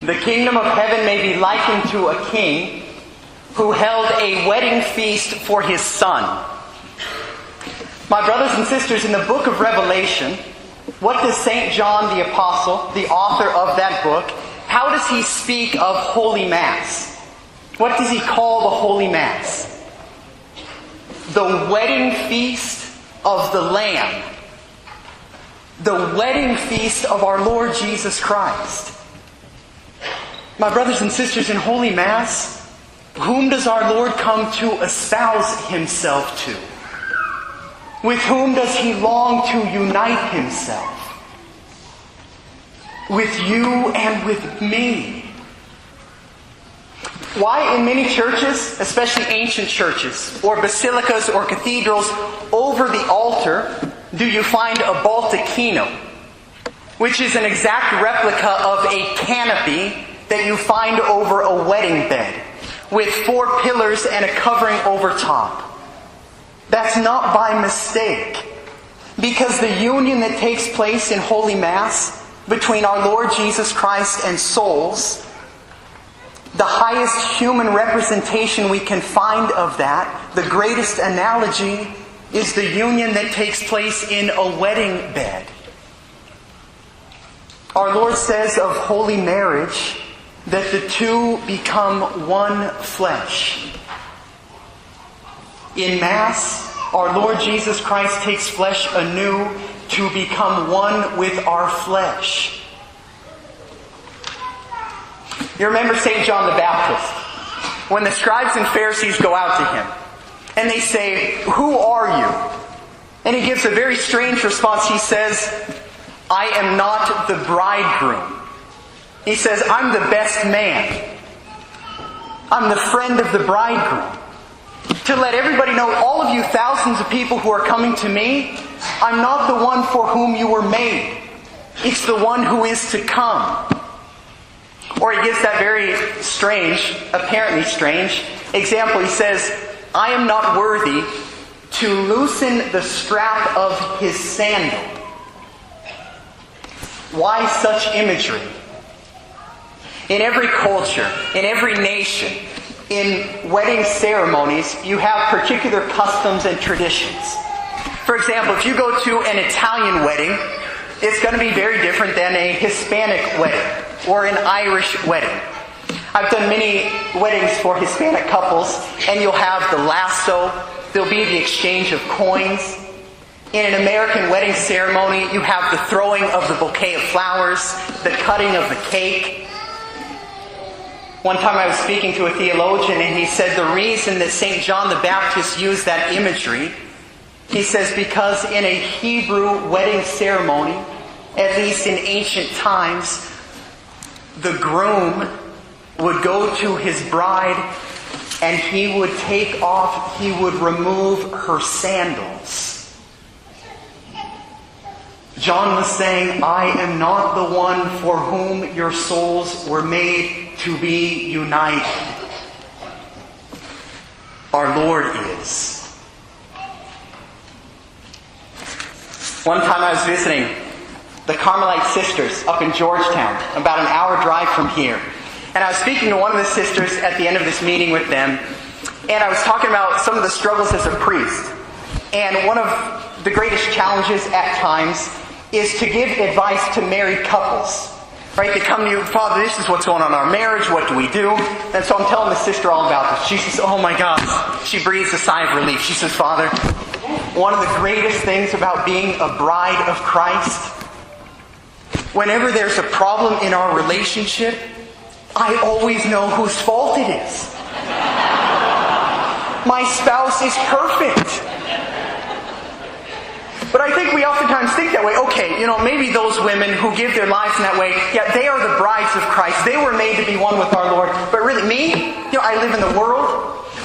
The kingdom of heaven may be likened to a king who held a wedding feast for his son. My brothers and sisters, in the book of Revelation, what does St. John the Apostle, the author of that book, how does he speak of Holy Mass? What does he call the Holy Mass? The wedding feast of the Lamb. The wedding feast of our Lord Jesus Christ. My brothers and sisters, in Holy Mass, whom does our Lord come to espouse Himself to? With whom does He long to unite Himself? With you and with me. Why in many churches, especially ancient churches, or basilicas or cathedrals, over the altar do you find a baldacchino, which is an exact replica of a canopy that you find over a wedding bed, with 4 pillars and a covering over top? That's not by mistake, because the union that takes place in Holy Mass between our Lord Jesus Christ and souls, the highest human representation we can find of that, the greatest analogy, is the union that takes place in a wedding bed. Our Lord says of holy marriage that the two become one flesh. In Mass, our Lord Jesus Christ takes flesh anew to become one with our flesh. You remember St. John the Baptist, when the scribes and Pharisees go out to him, and they say, "Who are you?" And he gives a very strange response. He says, "I am not the bridegroom." He says, "I'm the best man. I'm the friend of the bridegroom." To let everybody know, all of you thousands of people who are coming to me, I'm not the one for whom you were made. It's the one who is to come. Or he gives that very strange, apparently strange, example. He says, "I am not worthy to loosen the strap of his sandal." Why such imagery? In every culture, in every nation, in wedding ceremonies, you have particular customs and traditions. For example, if you go to an Italian wedding, it's going to be very different than a Hispanic wedding or an Irish wedding. I've done many weddings for Hispanic couples, and you'll have the lasso, there'll be the exchange of coins. In an American wedding ceremony, you have the throwing of the bouquet of flowers, the cutting of the cake. One time I was speaking to a theologian, and he said the reason that St. John the Baptist used that imagery, he says, because in a Hebrew wedding ceremony, at least in ancient times, the groom would go to his bride and he would remove her sandals. John was saying, "I am not the one for whom your souls were made to be united. Our Lord is." One time I was visiting the Carmelite sisters up in Georgetown, about an hour drive from here. And I was speaking to one of the sisters at the end of this meeting with them, and I was talking about some of the struggles as a priest. And one of the greatest challenges at times is to give advice to married couples. Right? They come to you, "Father, this is what's going on in our marriage. What do we do?" And so I'm telling the sister all about this. She says, "Oh my God." She breathes a sigh of relief. She says, "Father, one of the greatest things about being a bride of Christ, whenever there's a problem in our relationship, I always know whose fault it is. My spouse is perfect." But I think we oftentimes think that way. Okay, maybe those women who give their lives in that way, yeah, they are the brides of Christ. They were made to be one with our Lord. But really, me, I live in the world,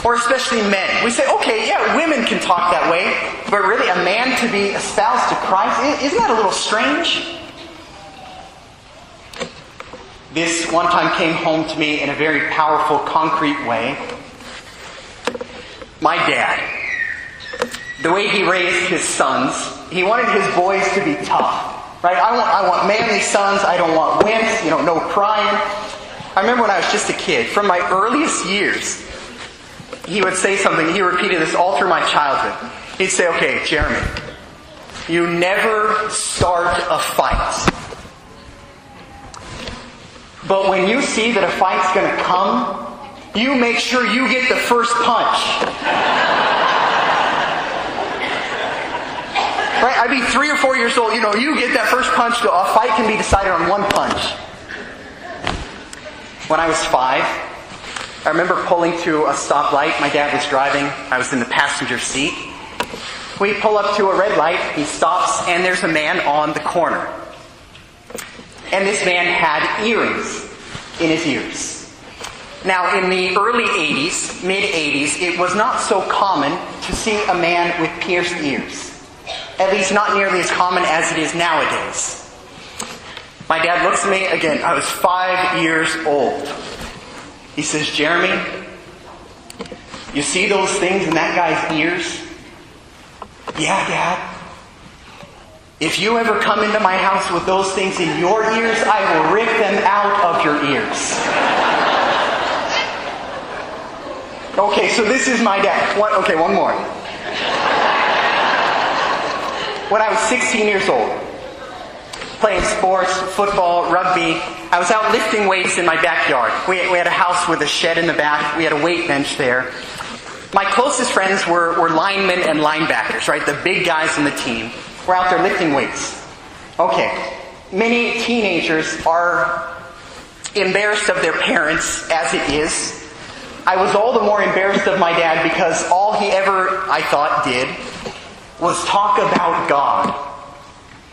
or especially men. We say, okay, yeah, women can talk that way, but really a man to be espoused to Christ, isn't that a little strange? This one time came home to me in a very powerful, concrete way. My dad, the way he raised his sons, he wanted his boys to be tough. Right? I want manly sons. I don't want wimps. No crying. I remember when I was just a kid, from my earliest years, he would say something, he repeated this all through my childhood. He'd say, okay, Jeremy, you never start a fight. But when you see that a fight's going to come, you make sure you get the first punch. Right? I'd be 3 or 4 years old. You get that first punch. A fight can be decided on one punch. When I was 5, I remember pulling to a stoplight. My dad was driving. I was in the passenger seat. We pull up to a red light. He stops, and there's a man on the corner. And this man had earrings in his ears. Now, in the early 80s, mid-80s, it was not so common to see a man with pierced ears. At least not nearly as common as it is nowadays. My dad looks at me, again, I was 5 years old. He says, Jeremy, you see those things in that guy's ears? Yeah, Dad. If you ever come into my house with those things in your ears, I will rip them out of your ears. Okay, so this is my dad. One more. When I was 16 years old, playing sports, football, rugby, I was out lifting weights in my backyard. We had a house with a shed in the back. We had a weight bench there. My closest friends were linemen and linebackers, right? The big guys in the team. We're out there lifting weights. Okay. Many teenagers are embarrassed of their parents as it is. I was all the more embarrassed of my dad because all he ever, I thought, did was talk about God.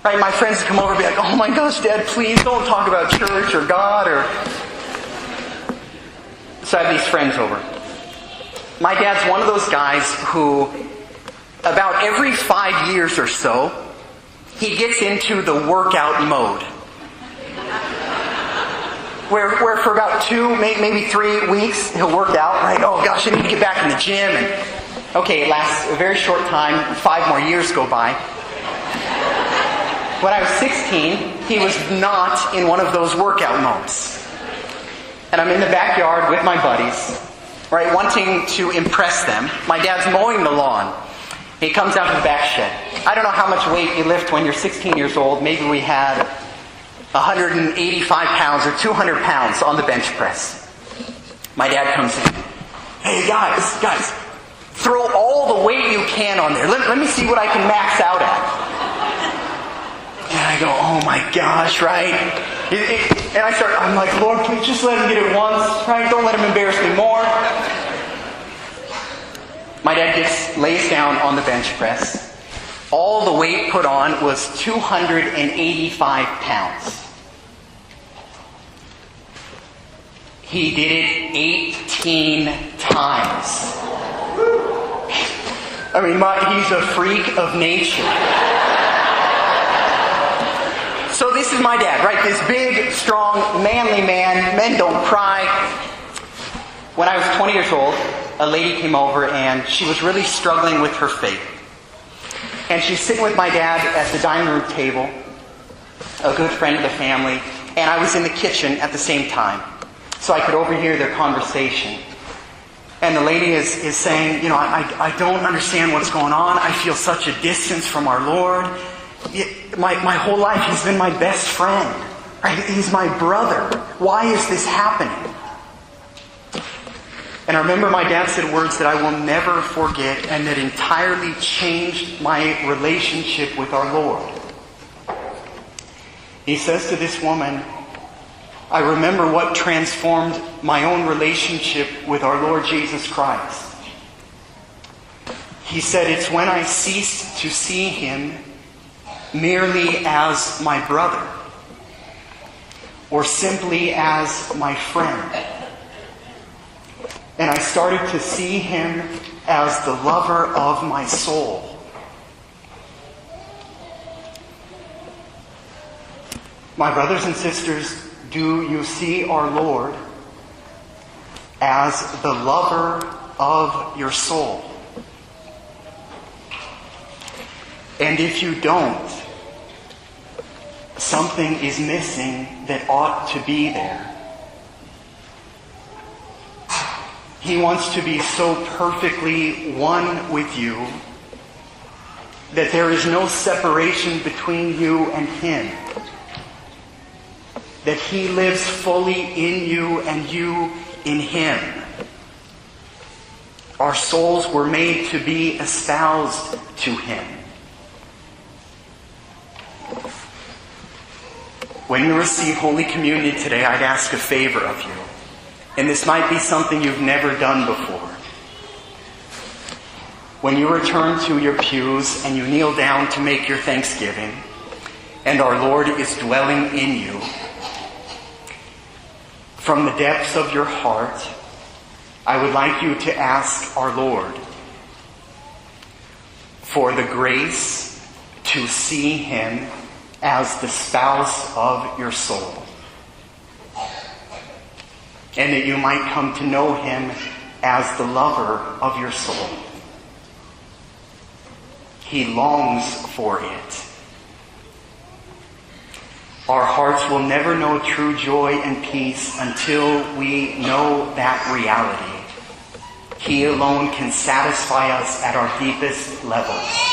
Right? My friends would come over and be like, oh my gosh, Dad, please don't talk about church or God or... So I have these friends over. My dad's one of those guys who, about every 5 years or so, he gets into the workout mode. Where for about 2, maybe 3 weeks, he'll work out, right? Oh gosh, I need to get back in the gym. And okay, it lasts a very short time. 5 more years go by. When I was 16, he was not in one of those workout modes. And I'm in the backyard with my buddies, right, wanting to impress them. My dad's mowing the lawn. He comes out to the back shed. I don't know how much weight you lift when you're 16 years old. Maybe we had 185 pounds or 200 pounds on the bench press. My dad comes in. Hey, guys, throw all the weight you can on there. Let me see what I can max out at. And I go, oh my gosh, right? And I'm like, Lord, please just let him get it once, right? Don't let him embarrass me more. My dad lays down on the bench press. All the weight put on was 285 pounds. He did it 18 times. I mean, he's a freak of nature. So this is my dad, right? This big, strong, manly man. Men don't cry. When I was 20 years old, a lady came over and she was really struggling with her faith. And she's sitting with my dad at the dining room table, a good friend of the family, and I was in the kitchen at the same time. So I could overhear their conversation. And the lady is saying, I don't understand what's going on. I feel such a distance from our Lord. My whole life he's been my best friend. Right? He's my brother. Why is this happening? And I remember my dad said words that I will never forget and that entirely changed my relationship with our Lord. He says to this woman, I remember what transformed my own relationship with our Lord Jesus Christ. He said, it's when I ceased to see him merely as my brother or simply as my friend. And I started to see him as the lover of my soul. My brothers and sisters, do you see our Lord as the lover of your soul? And if you don't, something is missing that ought to be there. He wants to be so perfectly one with you that there is no separation between you and Him. That He lives fully in you and you in Him. Our souls were made to be espoused to Him. When you receive Holy Communion today, I'd ask a favor of you. And this might be something you've never done before. When you return to your pews and you kneel down to make your thanksgiving, and our Lord is dwelling in you, from the depths of your heart, I would like you to ask our Lord for the grace to see Him as the spouse of your soul, and that you might come to know Him as the lover of your soul. He longs for it. Our hearts will never know true joy and peace until we know that reality. He alone can satisfy us at our deepest levels.